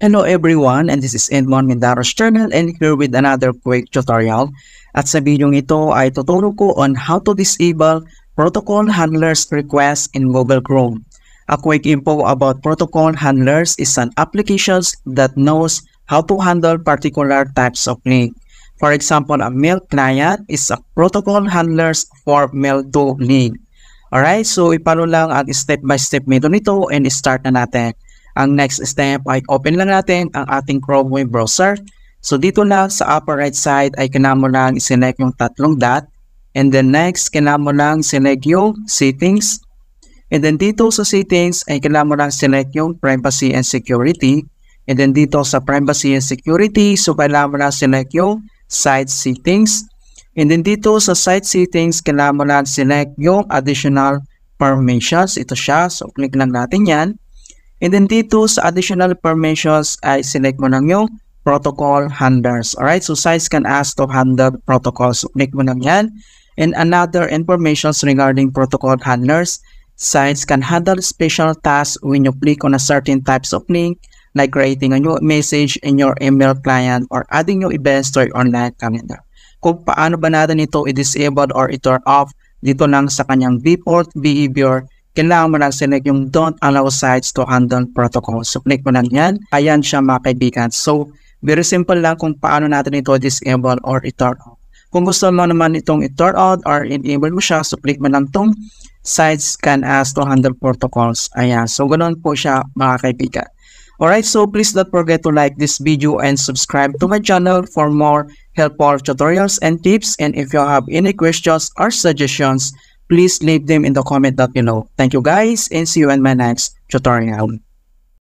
Hello everyone, and this is Edmond Mindaros Channel and here with another quick tutorial. At sa video ito ay tuturo ko on how to disable protocol handlers request in Google Chrome. A quick info about protocol handlers is an application that knows how to handle particular types of link. For example, a mail client is a protocol handlers for mail to link. Alright, so ipalo lang ang step-by-step method nito and start na natin. Ang next step ay open lang natin ang ating Chrome web browser. So dito lang sa upper right side ay kailangan mo lang i-select yung tatlong dot. And then next, kailangan mo lang select yung settings. And then dito sa settings ay kailangan mo lang select yung privacy and security. And then dito sa privacy and security, so kailangan mo lang select yung site settings. And then dito sa site settings, kailangan mo lang select yung additional permissions. Ito siya. So click lang natin yan. And then dito sa additional permissions ay select mo lang yung protocol handlers. Alright, so sites can ask to handle protocols. So click mo lang yan. And another informations regarding protocol handlers, sites can handle special tasks when you click on a certain types of link, like creating a new message in your email client or adding new events to your online calendar. Kung paano ba natin ito i-disable or i-turn off, dito lang sa kanyang default behavior, kailangan mo lang select yung don't allow sites to handle protocols. So click mo lang yan. Ayan siya mga kaibigan. So very simple lang kung paano natin ito disable or i-turn off. Kung gusto mo naman itong i-turn on or enable mo siya, so click mo lang itong sites can ask to handle protocols. Ayan. So ganoon po siya mga kaibigan. Alright, so please don't forget to like this video and subscribe to my channel for more helpful tutorials and tips. And if you have any questions or suggestions, please leave them in the comment down below. Thank you guys and see you in my next tutorial.